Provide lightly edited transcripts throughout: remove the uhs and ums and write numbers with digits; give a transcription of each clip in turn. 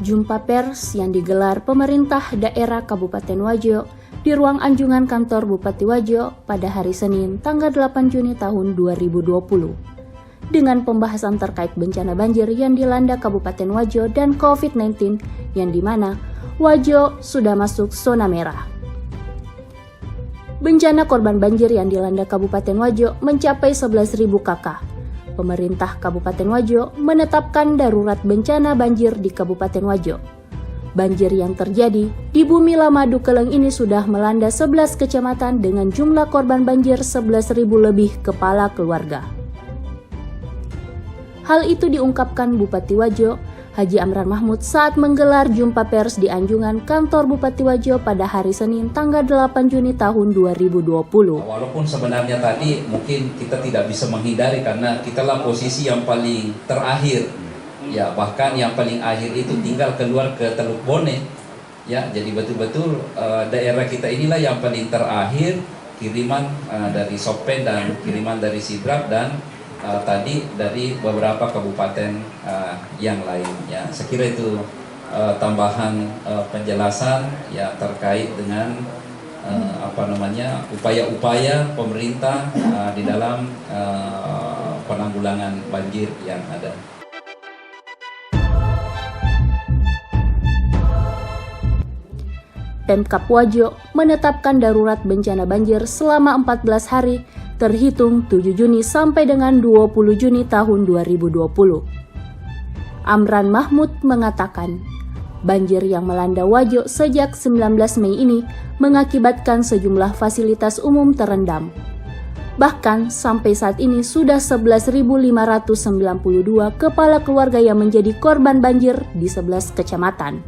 Jumpa pers yang digelar pemerintah daerah Kabupaten Wajo di ruang anjungan kantor Bupati Wajo pada hari Senin tanggal 8 Juni tahun 2020 dengan pembahasan terkait bencana banjir yang dilanda Kabupaten Wajo dan COVID-19 yang dimana Wajo sudah masuk zona merah. Bencana korban banjir yang dilanda Kabupaten Wajo mencapai 11.000 kakak. Pemerintah Kabupaten Wajo menetapkan darurat bencana banjir di Kabupaten Wajo. Banjir yang terjadi di Bumi Lama Dukeleng ini sudah melanda 11 kecamatan dengan jumlah korban banjir 11.000 lebih kepala keluarga. Hal itu diungkapkan Bupati Wajo, Haji Amran Mahmud saat menggelar jumpa pers di anjungan kantor Bupati Wajo pada hari Senin tanggal 8 Juni tahun 2020. Walaupun sebenarnya tadi mungkin kita tidak bisa menghindari karena kitalah posisi yang paling terakhir. Ya, bahkan yang paling akhir itu tinggal keluar ke Teluk Bone. Ya, jadi betul-betul daerah kita inilah yang paling terakhir kiriman dari Sopen dan kiriman dari Sidrap dan tadi dari beberapa kabupaten yang lain. Ya, saya kira itu tambahan penjelasan ya terkait dengan upaya-upaya pemerintah di dalam penanggulangan banjir yang ada. Pemkab Wajo menetapkan darurat bencana banjir selama 14 hari terhitung 7 Juni sampai dengan 20 Juni tahun 2020. Amran Mahmud mengatakan, banjir yang melanda Wajo sejak 19 Mei ini mengakibatkan sejumlah fasilitas umum terendam. Bahkan sampai saat ini sudah 11.592 kepala keluarga yang menjadi korban banjir di 11 kecamatan.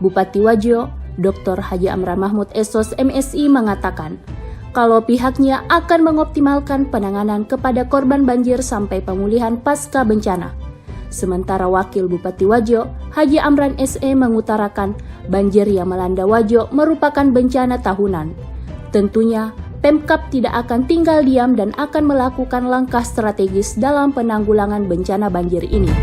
Bupati Wajo, Dr. Haji Amran Mahmud SOS MSI mengatakan, kalau pihaknya akan mengoptimalkan penanganan kepada korban banjir sampai pemulihan pasca bencana. Sementara Wakil Bupati Wajo, Haji Amran SE mengutarakan banjir yang melanda Wajo merupakan bencana tahunan. Tentunya, Pemkab tidak akan tinggal diam dan akan melakukan langkah strategis dalam penanggulangan bencana banjir ini.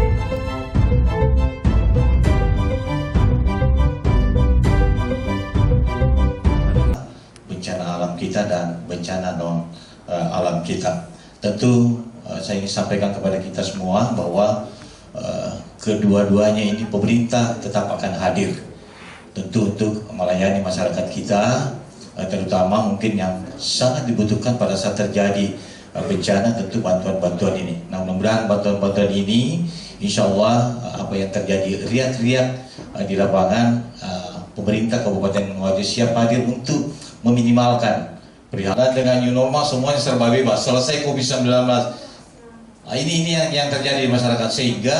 Kita dan bencana non alam kita. Tentu saya ingin sampaikan kepada kita semua bahwa kedua-duanya ini pemerintah tetap akan hadir tentu untuk melayani masyarakat kita, terutama mungkin yang sangat dibutuhkan pada saat terjadi bencana, tentu bantuan-bantuan ini. Nah, mudah-mudahan bantuan-bantuan ini insya Allah apa yang terjadi riak-riak di lapangan, pemerintah Kabupaten Wajo siap hadir untuk meminimalkan perihal dengan new normal semuanya serba bebas selesai COVID-19. Ini yang terjadi di masyarakat sehingga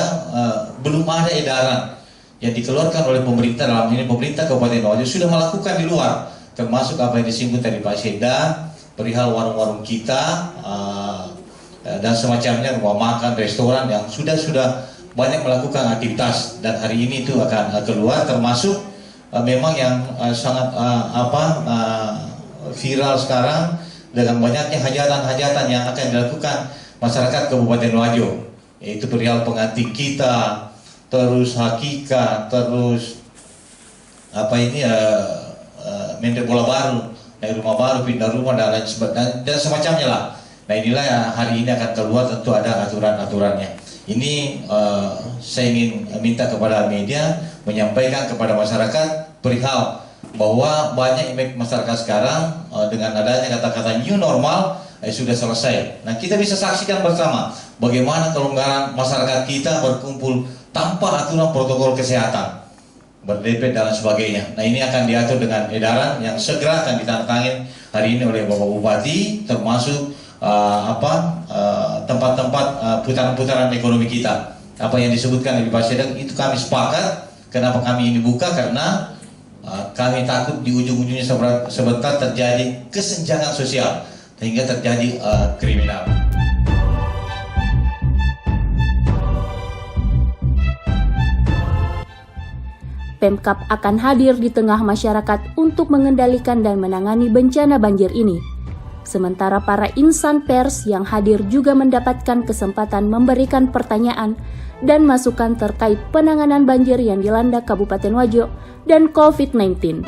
belum ada edaran yang dikeluarkan oleh pemerintah. Dalam ini pemerintah Kabupaten Wajo sudah melakukan di luar, termasuk apa yang disebut tadi Pak Seda perihal warung-warung kita dan semacamnya, rumah makan, restoran yang sudah banyak melakukan aktivitas dan hari ini itu akan keluar, termasuk memang yang sangat viral sekarang dengan banyaknya hajatan-hajatan yang akan dilakukan masyarakat Kabupaten Wajo, yaitu perihal pengantin kita, terus hakikat, terus mende bola baru, naik rumah baru, pindah rumah dan semacamnya lah. Nah, inilah yang hari ini akan keluar, tentu ada aturan-aturannya. Ini saya ingin minta kepada media menyampaikan kepada masyarakat perihal bahwa banyak image masyarakat sekarang dengan adanya kata-kata new normal sudah selesai. Nah, kita bisa saksikan bersama bagaimana kelonggaran masyarakat kita berkumpul tanpa aturan protokol kesehatan, berdempet dan sebagainya. Nah, ini akan diatur dengan edaran yang segera akan ditandatangani hari ini oleh Bapak Bupati, termasuk tempat-tempat putaran-putaran ekonomi kita. Apa yang disebutkan di Pak Sedang itu kami sepakat. Kenapa kami ini buka? Karena kami takut di ujung-ujungnya sebentar terjadi kesenjangan sosial sehingga terjadi kriminal. Pemkab akan hadir di tengah masyarakat untuk mengendalikan dan menangani bencana banjir ini. Sementara para insan pers yang hadir juga mendapatkan kesempatan memberikan pertanyaan dan masukan terkait penanganan banjir yang dilanda Kabupaten Wajo dan COVID-19.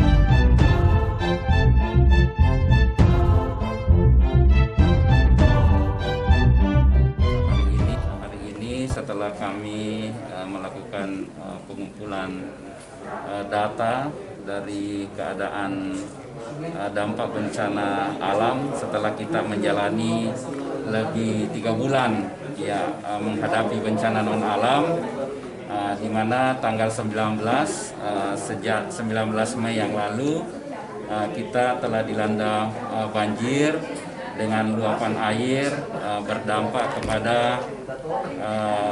Hari ini setelah kami melakukan pengumpulan data dari keadaan dampak bencana alam setelah kita menjalani lebih 3 bulan menghadapi bencana non alam, di mana tanggal 19 sejak 19 Mei yang lalu kita telah dilanda banjir dengan luapan air berdampak kepada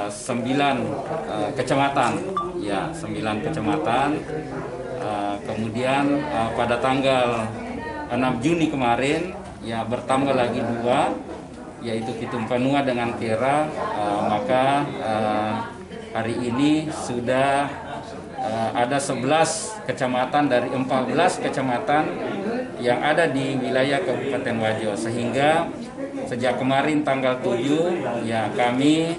9 kecamatan, 9 kecamatan. Kemudian pada tanggal 6 Juni kemarin bertambah lagi 2, yaitu Kitumpanua dengan Kera, maka hari ini sudah ada 11 kecamatan dari 14 kecamatan yang ada di wilayah Kabupaten Wajo, sehingga sejak kemarin tanggal 7 kami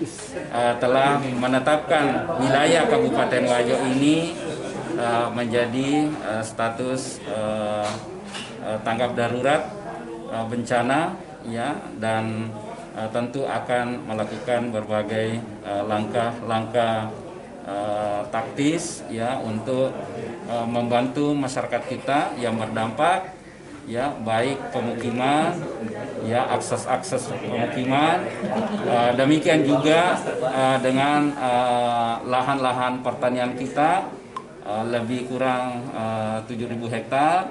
telah menetapkan wilayah Kabupaten Wajo ini menjadi status tanggap darurat bencana, dan tentu akan melakukan berbagai langkah-langkah taktis untuk membantu masyarakat kita yang berdampak, baik pemukiman, akses pemukiman, demikian juga dengan lahan-lahan pertanian kita lebih kurang 7.000 hektar,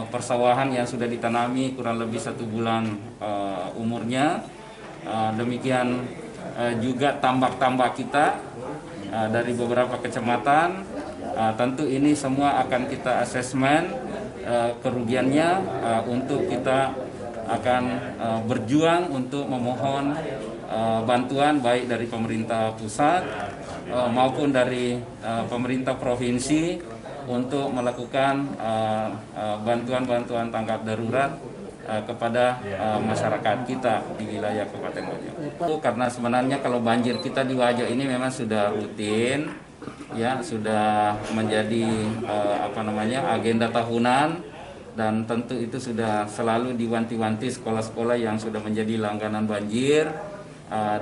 persawahan yang sudah ditanami kurang lebih 1 bulan umurnya, demikian juga tambak-tambak kita dari beberapa kecamatan. Tentu ini semua akan kita asesmen kerugiannya, untuk kita akan berjuang untuk memohon bantuan baik dari pemerintah pusat maupun dari pemerintah provinsi untuk melakukan bantuan-bantuan tanggap darurat kepada masyarakat kita di wilayah Kabupaten Wajo. Itu karena sebenarnya kalau banjir kita di Wajo ini memang sudah rutin, sudah menjadi agenda tahunan, dan tentu itu sudah selalu diwanti-wanti sekolah-sekolah yang sudah menjadi langganan banjir,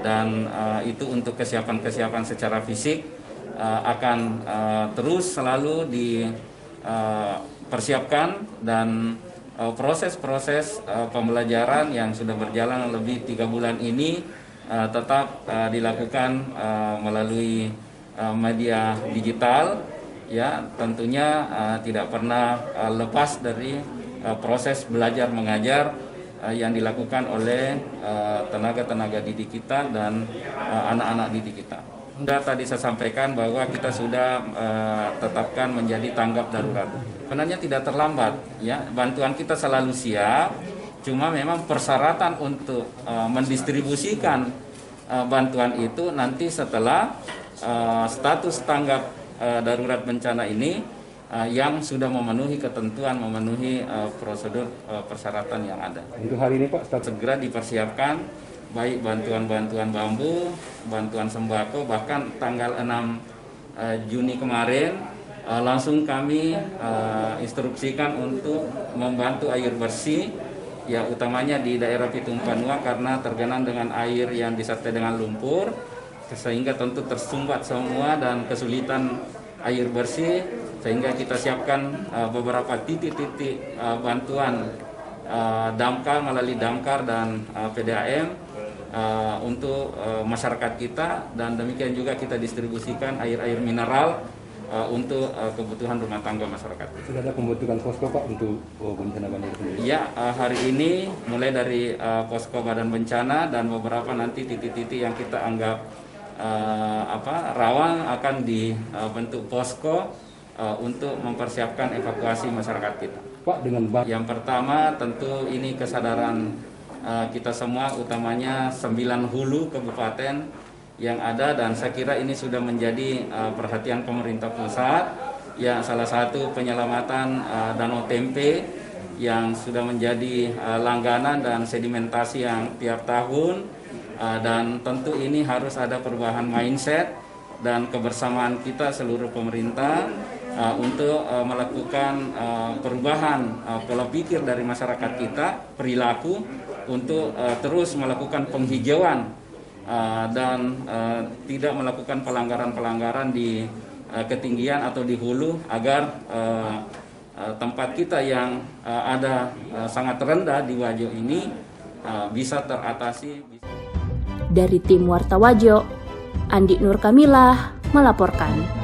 dan itu untuk kesiapan secara fisik akan terus selalu dipersiapkan, dan proses-proses pembelajaran yang sudah berjalan lebih 3 bulan ini tetap dilakukan melalui media digital, tentunya tidak pernah lepas dari proses belajar mengajar yang dilakukan oleh tenaga-tenaga didik kita dan anak-anak didik kita. Tadi saya sampaikan bahwa kita sudah tetapkan menjadi tanggap darurat. Sebenarnya tidak terlambat, bantuan kita selalu siap, cuma memang persyaratan untuk mendistribusikan bantuan itu nanti setelah status tanggap darurat bencana ini yang sudah memenuhi ketentuan, memenuhi prosedur persyaratan yang ada. Untuk hari ini Pak, segera dipersiapkan baik bantuan-bantuan bambu, bantuan sembako, bahkan tanggal 6 Juni kemarin langsung kami instruksikan untuk membantu air bersih, utamanya di daerah Pitumpanua karena tergenang dengan air yang disertai dengan lumpur, sehingga tentu tersumbat semua dan kesulitan air bersih, sehingga kita siapkan beberapa titik-titik bantuan damkar melalui damkar dan PDAM untuk masyarakat kita, dan demikian juga kita distribusikan air-air mineral untuk kebutuhan rumah tangga masyarakat. Sudah ada pembentukan posko Pak untuk bencana banjir sendiri? Ya, hari ini mulai dari posko badan bencana dan beberapa nanti titik-titik yang kita anggap rawan akan dibentuk posko untuk mempersiapkan evakuasi masyarakat kita. Pak, dengan yang pertama tentu ini kesadaran kita semua, utamanya 9 hulu kabupaten yang ada, dan saya kira ini sudah menjadi perhatian pemerintah pusat. Salah satu penyelamatan Danau Tempe yang sudah menjadi langganan dan sedimentasi yang tiap tahun, dan tentu ini harus ada perubahan mindset dan kebersamaan kita seluruh pemerintah untuk melakukan perubahan pola pikir dari masyarakat kita, perilaku, untuk terus melakukan penghijauan dan tidak melakukan pelanggaran-pelanggaran di ketinggian atau di hulu, agar tempat kita yang ada sangat rendah di Wajo ini bisa teratasi. Dari tim Warta Wajo, Andi Nur Kamilah melaporkan.